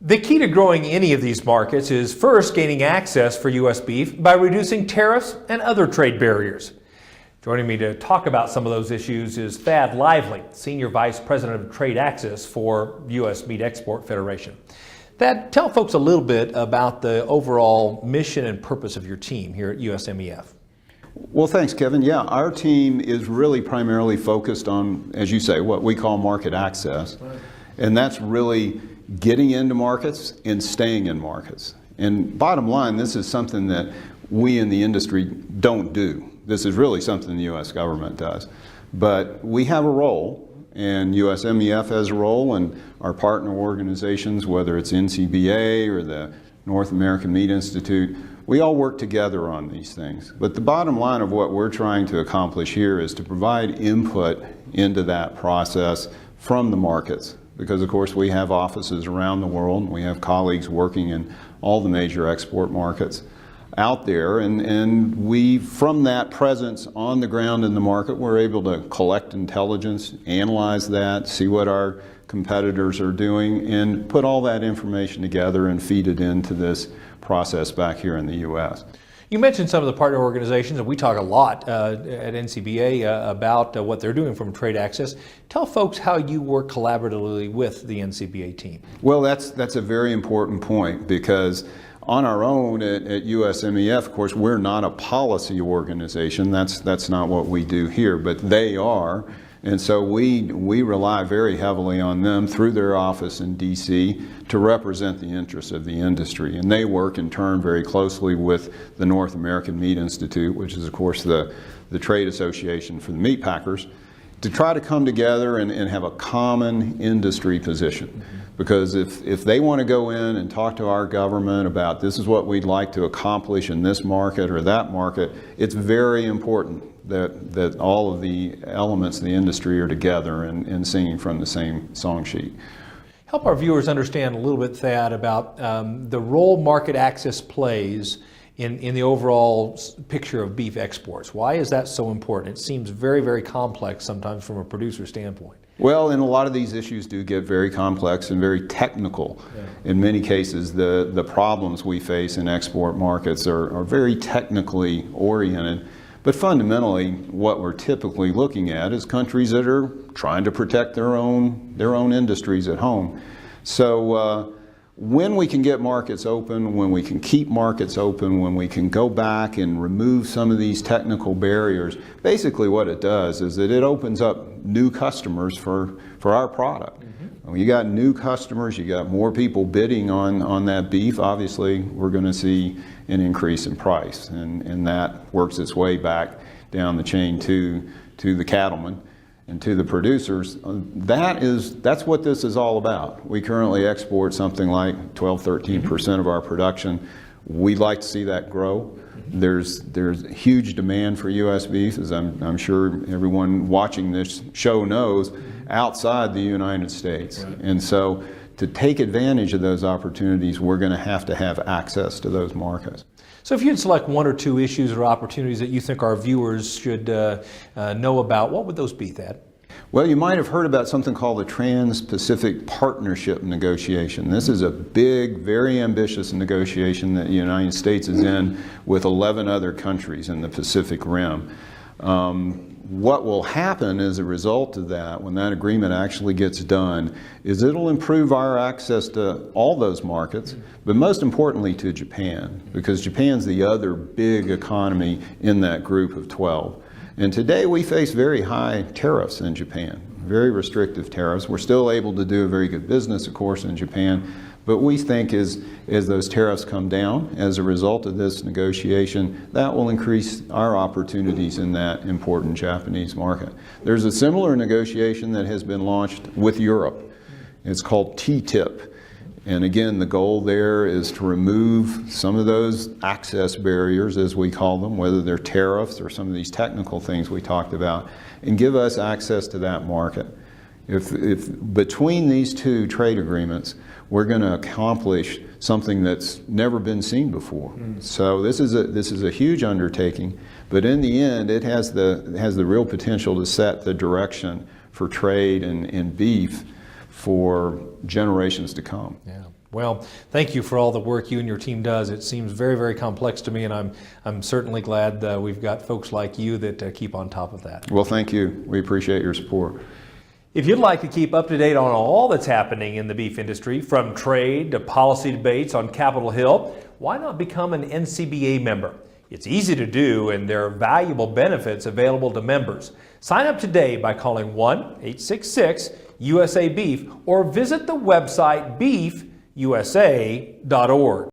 The key to growing any of these markets is first gaining access for U.S. beef by reducing tariffs and other trade barriers. Joining me to talk about some of those issues is Thad Lively, Senior Vice President of Trade Access for U.S. Meat Export Federation. Thad, tell folks a little bit about the overall mission and purpose of your team here at USMEF. Well, thanks, Kevin. Yeah, our team is really primarily focused on, as you say, what we call market access. Right. And that's really getting into markets and staying in markets. And bottom line, this is something that we in the industry don't do. This is really something the U.S. government does. But we have a role, and USMEF has a role, and our partner organizations, whether it's NCBA or the North American Meat Institute, we all work together on these things. But the bottom line of what we're trying to accomplish here is to provide input into that process from the markets. Because of course we have offices around the world, we have colleagues working in all the major export markets out there, and we, from that presence on the ground in the market, we're able to collect intelligence, analyze that, see what our competitors are doing, and put all that information together and feed it into this process back here in the U.S. You mentioned some of the partner organizations, and we talk a lot at NCBA about what they're doing from trade access. Tell folks how you work collaboratively with the NCBA team. Well, that's a very important point, because on our own at USMEF, of course, we're not a policy organization. That's not what we do here, but they are. And so we rely very heavily on them through their office in D.C. to represent the interests of the industry. And they work in turn very closely with the North American Meat Institute, which is of course the trade association for the meat packers, to try to come together and have a common industry position. Mm-hmm. Because if they want to go in and talk to our government about this is what we'd like to accomplish in this market or that market, it's very important that all of the elements of the industry are together and singing from the same song sheet. Help our viewers understand a little bit, Thad, about the role market access plays in the overall picture of beef exports. Why is that so important? It seems very, very complex sometimes from a producer standpoint. Well, and a lot of these issues do get very complex and very technical. Yeah. In many cases, the problems we face in export markets are very technically oriented. But fundamentally, what we're typically looking at is countries that are trying to protect their own industries at home. So when we can get markets open, when we can keep markets open, when we can go back and remove some of these technical barriers, basically what it does is that it opens up new customers for our product. Mm-hmm. When you got new customers, you got more people bidding on that beef, obviously we're going to see an increase in price, and that works its way back down the chain to the cattlemen and to the producers. That's what this is all about. We currently export something like 12-13% of our production. We'd like to see that grow. There's huge demand for U.S. beef, as I'm sure everyone watching this show knows, outside the United States. Right. And so to take advantage of those opportunities, we're going to have access to those markets. So if you'd select one or two issues or opportunities that you think our viewers should know about, what would those be, Thad? Well, you might have heard about something called the Trans-Pacific Partnership Negotiation. This is a big, very ambitious negotiation that the United States is in with 11 other countries in the Pacific Rim. What will happen as a result of that, when that agreement actually gets done, is it'll improve our access to all those markets, but most importantly to Japan, because Japan's the other big economy in that group of 12. And today we face very high tariffs in Japan, very restrictive tariffs. We're still able to do a very good business, of course, in Japan, but we think as those tariffs come down as a result of this negotiation, that will increase our opportunities in that important Japanese market. There's a similar negotiation that has been launched with Europe. It's called TTIP. And again, the goal there is to remove some of those access barriers, as we call them, whether they're tariffs or some of these technical things we talked about, and give us access to that market. If between these two trade agreements, we're going to accomplish something that's never been seen before. So this is a huge undertaking, but in the end, it has the real potential to set the direction for trade and beef for generations to come. Yeah. Well, thank you for all the work you and your team does. It seems very, very complex to me, and I'm certainly glad we've got folks like you that keep on top of that. Well, thank you. We appreciate your support. If you'd like to keep up to date on all that's happening in the beef industry, from trade to policy debates on Capitol Hill, why not become an NCBA member? It's easy to do, and there are valuable benefits available to members. Sign up today by calling 1-866-USA-BEEF or visit the website beefusa.org.